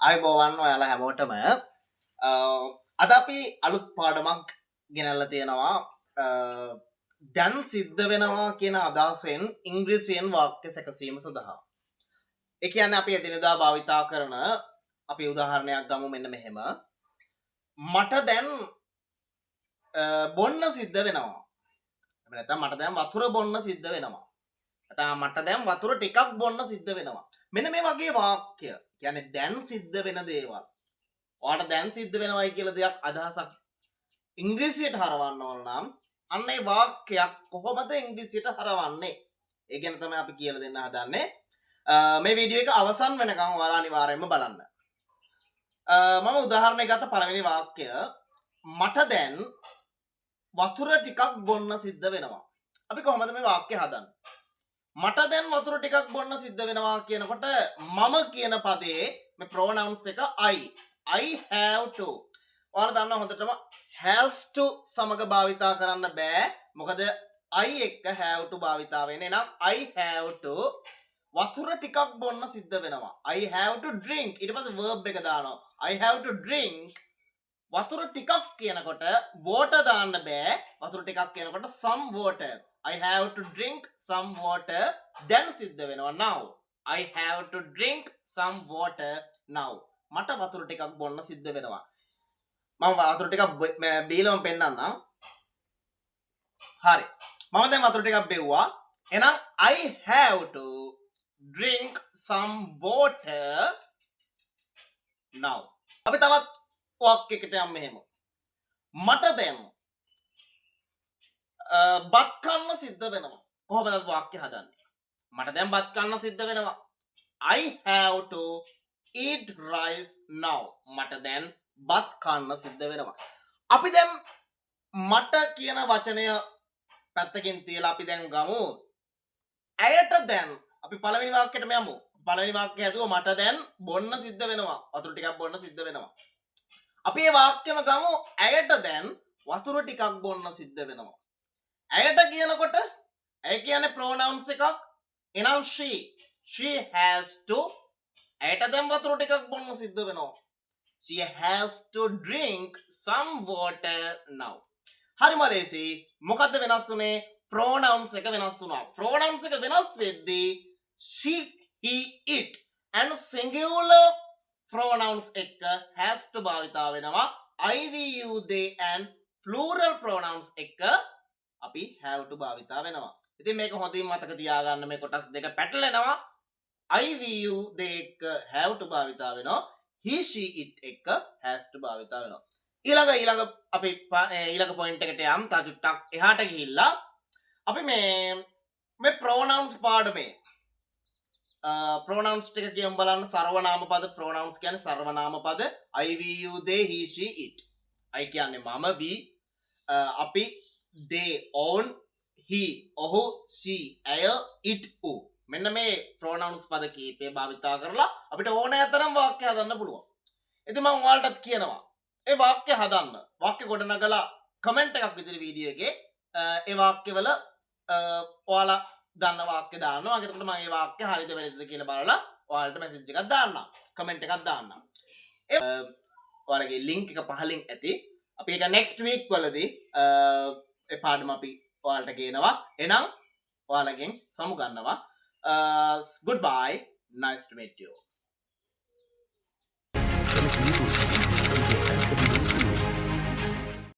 අයිබෝවන් ඔයාලා හැමෝටම අද අපි අලුත් පාඩමක් ගෙනල්ලා තියෙනවා දැන් සිද්ධ වෙනවා කියන අදහසෙන් ඉංග්‍රීසියෙන් වාක්‍ය සැකසීම සඳහා. ඒ කියන්නේ අපි එදිනෙදා භාවිතා කරන අපි උදාහරණයක් ගමු මෙන්න මෙහෙම. මට දැන් බොන්න සිද්ධ වෙනවා. එහෙම නැත්නම් මට දැන් වතුර බොන්න සිද්ධ වෙනවා. නැත්නම් මට දැන් වතුර ටිකක් බොන්න සිද්ධ වෙනවා. මෙන්න මේ වගේ වාක්‍ය කියන්නේ දැන් සිද්ධ වෙන දේවල්. ඔයාලට දැන් සිද්ධ වෙනවයි කියලා දෙයක් අදහසක් ඉංග්‍රීසියට හරවන්න ඕන නම් අන්න ඒ වාක්‍යයක් කොහොමද ඉංග්‍රීසියට හරවන්නේ? ඒ ගැන තමයි අපි කියලා දෙන්න හදන්නේ. මේ වීඩියෝ එක අවසන් වෙනකන් ඔයාලා අනිවාර්යයෙන්ම බලන්න. මම උදාහරණයක් ගත්ත පළවෙනි වාක්‍ය මට දැන් වතුර ටිකක් බොන්න සිද්ධ වෙනවා. අපි කොහොමද මේ වාක්‍ය හදන්නේ? මට දැන් වතුර ටිකක් බොන්න සිද්ධ වෙනවා කියනකොට මම කියන පදේ මේ pronouns එක I have to. ඔයාලා දන්නවා හොඳටම has to සමග භාවිතා කරන්න බෑ. මොකද I එක්ක have to භාවිතා වෙන්නේ. එහෙනම් I have to වතුර ටිකක් බොන්න සිද්ධ වෙනවා. I have to drink. ඊට පස්සේ verb එක දානවා. I have to drink. වතුර ටිකක් කියනකොට water දාන්න බෑ. වතුර ටිකක් කියනකොට some water. I have to drink some water. දැන් සිද්ධ වෙනවා now. I have to drink some water now. මට වතුර ටිකක් බොන්න සිද්ධ වෙනවා. මම වතුර ටිකක් බීලම පෙන්නන්නම්. හරි. මම දැන් වතුර ටිකක් බෙව්වා. එහෙනම් I have to drink some water now. අපි තවත් වාක්‍යයකට යමු මෙහෙම. මට දැන් බත් කන්න සිද්ධ වෙනවා. කොහොමද වාක්‍ය හදන්නේ? මට දැන් බත් කන්න සිද්ධ වෙනවා. I have to eat rice now. මට දැන් බත් කන්න සිද්ධ වෙනවා. අපි දැන් මට කියන වචනය පැත්තකින් තියලා අපි දැන් ගමු. ඇයට දැන් අපි පළවෙනි වාක්‍යයටම යමු. පළවෙනි වාක්‍යය හදුවා මට දැන් බොන්න සිද්ධ වෙනවා. වතුර ටිකක් බොන්න සිද්ධ වෙනවා. අපි මේ වාක්‍යෙම ගමු ඇයට දැන් වතුර ටිකක් බොන්න සිද්ධ වෙනවා. ඇයට කියනකොට ඇය කියන්නේ pronouns එකක්. එනම් she has to ඇයට දැන් වතුර ටිකක් බොන්න සිද්ධ වෙනවා. She has to drink some water now. හරිම ලේසි. මොකද්ද වෙනස් වුනේ? pronouns එක වෙනස් වුණා. pronouns එක වෙනස් වෙද්දී she, he, it and singular pronouns එක has to භාවිතා වෙනවා. I, we, you, they and plural pronouns එක අපි have to භාවිතා වෙනවා. ඉතින් මේක හොඳින් මතක තියාගන්න. මේ කොටස් දෙක පැටලෙනවා. I, we, you, they එක have to භාවිතා වෙනවා. He, she, it එක has to භාවිතා වෙනවා. ඊළඟ අපි ඊළඟ පොයින්ට් එකට යම් තා චුට්ටක් එහාට ගිහිල්ලා අපි මේ pronouns පාඩමේ pronouns ටික කියමු බලන්න. සර්වනාම පද pronouns කියන්නේ සර්වනාම පද I, we, you, they, he, she, it. I කියන්නේ මම, we අපි, they own, he ඔහු, she ඇය, it ඌ. මෙන්න මේ pronouns පද කීපය භාවිතා කරලා අපිට ඕනෑ තරම් වාක්‍ය හදන්න පුළුවන්. ඉතින් මම ඔයාලටත් කියනවා ඒ වාක්‍ය හදන්න. වාක්‍ය ගොඩනගලා කමෙන්ට් එකක් විදිහට වීඩියෝ එකේ ඒ වාක්‍යවල ඔයාලා දන්න වාක්‍ය දාන්නවා. එතකොට මම මේ වාක්‍ය හරිද වැරදිද කියලා බලලා ඔයාලට මැසේජ් එකක් දාන්නම්. කමෙන්ට් එකක් දාන්නම්. ඔයාලගේ ලින්ක් එක පහලින් ඇති. අපි ඒක next week වලදී ඒ පාඩම අපි ඔයාලට ගේනවා. එහෙනම් ඔයාලගෙන් සමු ගන්නවා. Goodbye. Nice to meet you.